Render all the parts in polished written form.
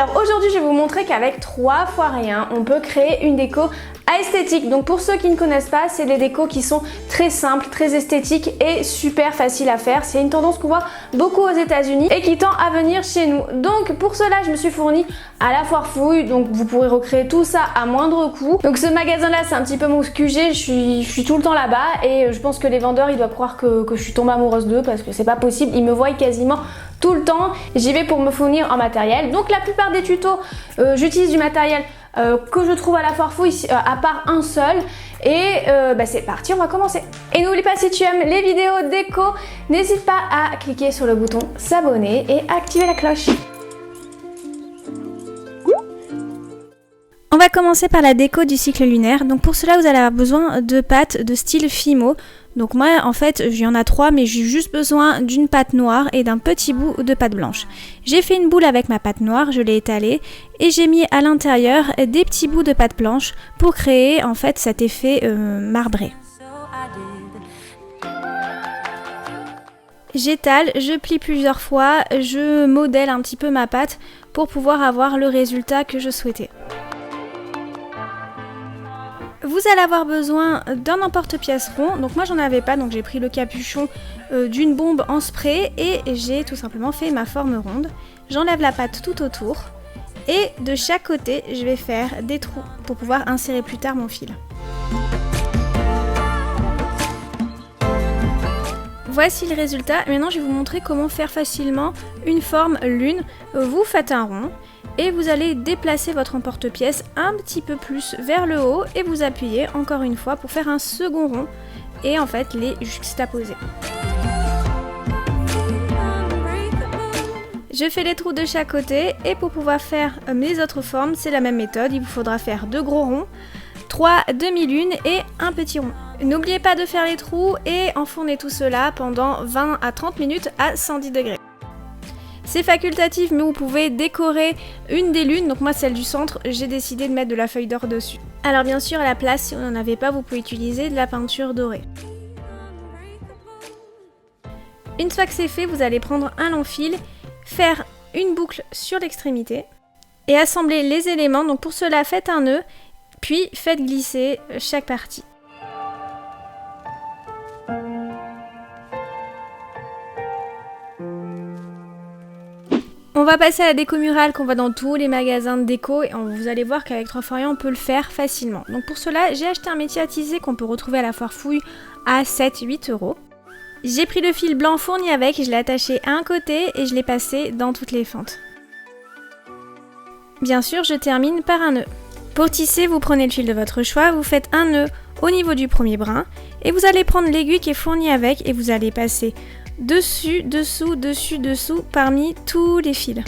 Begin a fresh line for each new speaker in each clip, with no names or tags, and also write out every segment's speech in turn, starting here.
Alors aujourd'hui je vais vous montrer qu'avec 3 fois rien, on peut créer une déco esthétique. Donc pour ceux qui ne connaissent pas, c'est des décos qui sont très simples, très esthétiques et super faciles à faire. C'est une tendance qu'on voit beaucoup aux États-Unis et qui tend à venir chez nous. Donc pour cela, je me suis fournie à la Foire Fouille. Donc vous pourrez recréer tout ça à moindre coût. Donc ce magasin-là, c'est un petit peu mon QG. Je suis tout le temps là-bas et je pense que les vendeurs, ils doivent croire que je suis tombée amoureuse d'eux parce que c'est pas possible. Ils me voient quasiment tout le temps. J'y vais pour me fournir en matériel. Donc la plupart des tutos, j'utilise du matériel que je trouve à la Foire Fouille, à part un seul. Et c'est parti, on va commencer. Et n'oublie pas, si tu aimes les vidéos déco, n'hésite pas à cliquer sur le bouton s'abonner et activer la cloche.
On va commencer par la déco du cycle lunaire. Donc pour cela, vous allez avoir besoin de pâtes de style Fimo. Donc moi, en fait, il y en a 3, mais j'ai juste besoin d'une pâte noire et d'un petit bout de pâte blanche. J'ai fait une boule avec ma pâte noire, je l'ai étalée et j'ai mis à l'intérieur des petits bouts de pâte blanche pour créer en fait cet effet marbré. J'étale, je plie plusieurs fois, je modèle un petit peu ma pâte pour pouvoir avoir le résultat que je souhaitais. Vous allez avoir besoin d'un emporte-pièce rond, donc moi j'en avais pas, donc j'ai pris le capuchon d'une bombe en spray et j'ai tout simplement fait ma forme ronde. J'enlève la pâte tout autour et de chaque côté je vais faire des trous pour pouvoir insérer plus tard mon fil. Voici le résultat. Maintenant je vais vous montrer comment faire facilement une forme lune. Vous faites un rond et vous allez déplacer votre emporte-pièce un petit peu plus vers le haut et vous appuyez encore une fois pour faire un second rond et en fait les juxtaposer. Je fais les trous de chaque côté et pour pouvoir faire mes autres formes, c'est la même méthode. Il vous faudra faire 2 gros ronds, 3 demi-lunes et un petit rond. N'oubliez pas de faire les trous et enfournez tout cela pendant 20 à 30 minutes à 110 degrés. C'est facultatif, mais vous pouvez décorer une des lunes, donc moi celle du centre, j'ai décidé de mettre de la feuille d'or dessus. Alors bien sûr, à la place, si vous n'en avez pas, vous pouvez utiliser de la peinture dorée. Une fois que c'est fait, vous allez prendre un long fil, faire une boucle sur l'extrémité et assembler les éléments. Donc pour cela, faites un nœud, puis faites glisser chaque partie. On va passer à la déco murale qu'on voit dans tous les magasins de déco et vous allez voir qu'avec 3 fois rien on peut le faire facilement. Donc pour cela, j'ai acheté un métier à tisser qu'on peut retrouver à la Foire Fouille à 7-8 €. J'ai pris le fil blanc fourni avec, je l'ai attaché à un côté et je l'ai passé dans toutes les fentes. Bien sûr, je termine par un nœud. Pour tisser, vous prenez le fil de votre choix, vous faites un nœud au niveau du premier brin et vous allez prendre l'aiguille qui est fournie avec et vous allez passer dessus, dessous, dessus, dessous, parmi tous les fils.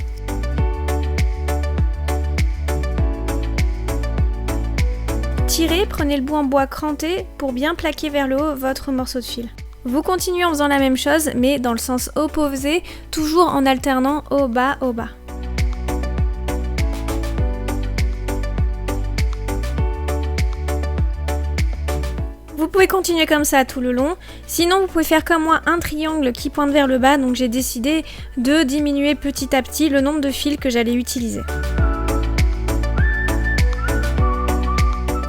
Tirez, prenez le bout en bois cranté pour bien plaquer vers le haut votre morceau de fil. Vous continuez en faisant la même chose, mais dans le sens opposé, toujours en alternant au bas, au bas. Vous pouvez continuer comme ça tout le long, sinon vous pouvez faire comme moi un triangle qui pointe vers le bas, donc j'ai décidé de diminuer petit à petit le nombre de fils que j'allais utiliser.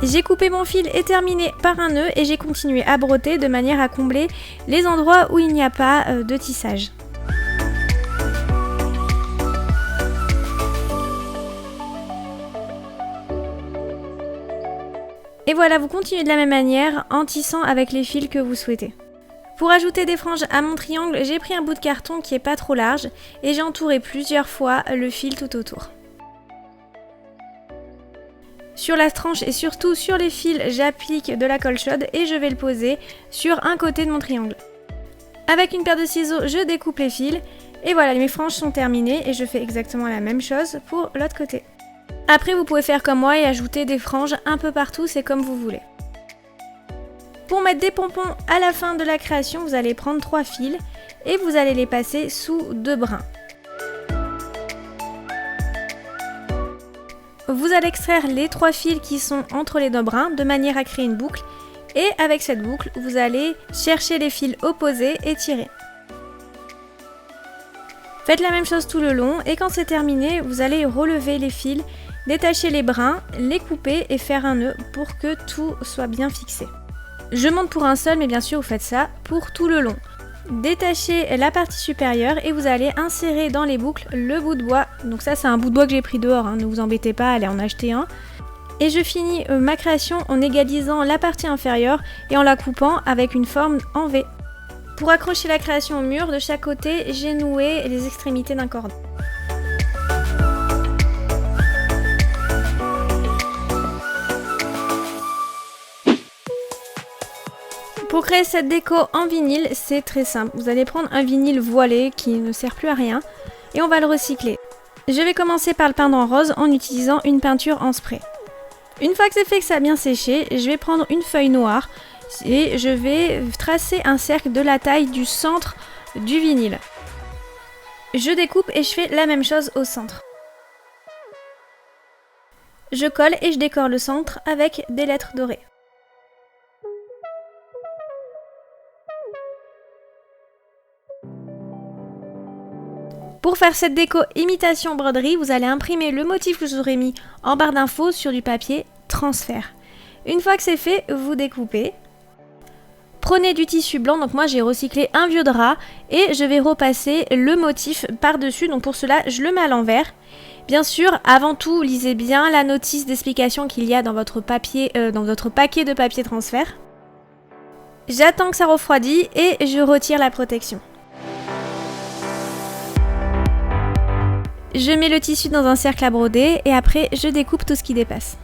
J'ai coupé mon fil et terminé par un nœud et j'ai continué à broder de manière à combler les endroits où il n'y a pas de tissage. Et voilà, vous continuez de la même manière en tissant avec les fils que vous souhaitez. Pour ajouter des franges à mon triangle, j'ai pris un bout de carton qui est pas trop large et j'ai entouré plusieurs fois le fil tout autour. Sur la tranche et surtout sur les fils, j'applique de la colle chaude et je vais le poser sur un côté de mon triangle. Avec une paire de ciseaux, je découpe les fils et voilà, mes franges sont terminées et je fais exactement la même chose pour l'autre côté. Après, vous pouvez faire comme moi et ajouter des franges un peu partout, c'est comme vous voulez. Pour mettre des pompons à la fin de la création, vous allez prendre 3 fils et vous allez les passer sous 2 brins. Vous allez extraire les 3 fils qui sont entre les 2 brins de manière à créer une boucle et avec cette boucle, vous allez chercher les fils opposés et tirer. Faites la même chose tout le long et quand c'est terminé, vous allez relever les fils, détacher les brins, les couper et faire un nœud pour que tout soit bien fixé. Je monte pour un seul, mais bien sûr vous faites ça pour tout le long. Détachez la partie supérieure et vous allez insérer dans les boucles le bout de bois. Donc ça c'est un bout de bois que j'ai pris dehors, ne vous embêtez pas, allez en acheter un. Et je finis ma création en égalisant la partie inférieure et en la coupant avec une forme en V. Pour accrocher la création au mur, de chaque côté, j'ai noué les extrémités d'un cordon. Pour créer cette déco en vinyle, c'est très simple. Vous allez prendre un vinyle voilé qui ne sert plus à rien et on va le recycler. Je vais commencer par le peindre en rose en utilisant une peinture en spray. Une fois que c'est fait, que ça a bien séché, je vais prendre une feuille noire et je vais tracer un cercle de la taille du centre du vinyle. Je découpe et je fais la même chose au centre. Je colle et je décore le centre avec des lettres dorées. Pour faire cette déco imitation broderie, vous allez imprimer le motif que je vous aurais mis en barre d'infos sur du papier transfert. Une fois que c'est fait, vous découpez. Prenez du tissu blanc, donc moi j'ai recyclé un vieux drap et je vais repasser le motif par-dessus, donc pour cela je le mets à l'envers. Bien sûr, avant tout, lisez bien la notice d'explication qu'il y a dans votre papier, dans votre paquet de papier transfert. J'attends que ça refroidit et je retire la protection. Je mets le tissu dans un cercle à broder et après je découpe tout ce qui dépasse.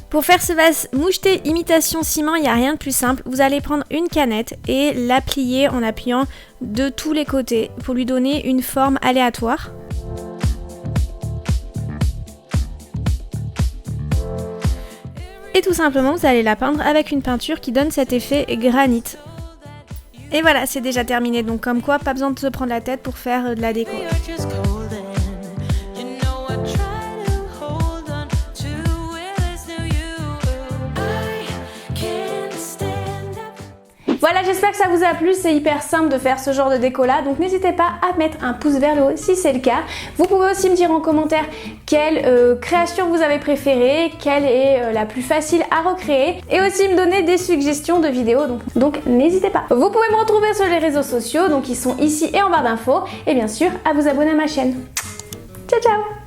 Pour faire ce vase moucheté imitation ciment, il n'y a rien de plus simple. Vous allez prendre une canette et la plier en appuyant de tous les côtés pour lui donner une forme aléatoire. Et tout simplement, vous allez la peindre avec une peinture qui donne cet effet granit. Et voilà, c'est déjà terminé. Donc comme quoi, pas besoin de se prendre la tête pour faire de la déco.
Voilà, j'espère que ça vous a plu, c'est hyper simple de faire ce genre de déco là, donc n'hésitez pas à mettre un pouce vers le haut si c'est le cas. Vous pouvez aussi me dire en commentaire quelle création vous avez préférée, quelle est la plus facile à recréer et aussi me donner des suggestions de vidéos, donc n'hésitez pas. Vous pouvez me retrouver sur les réseaux sociaux, donc ils sont ici et en barre d'infos, et bien sûr à vous abonner à ma chaîne. Ciao ciao!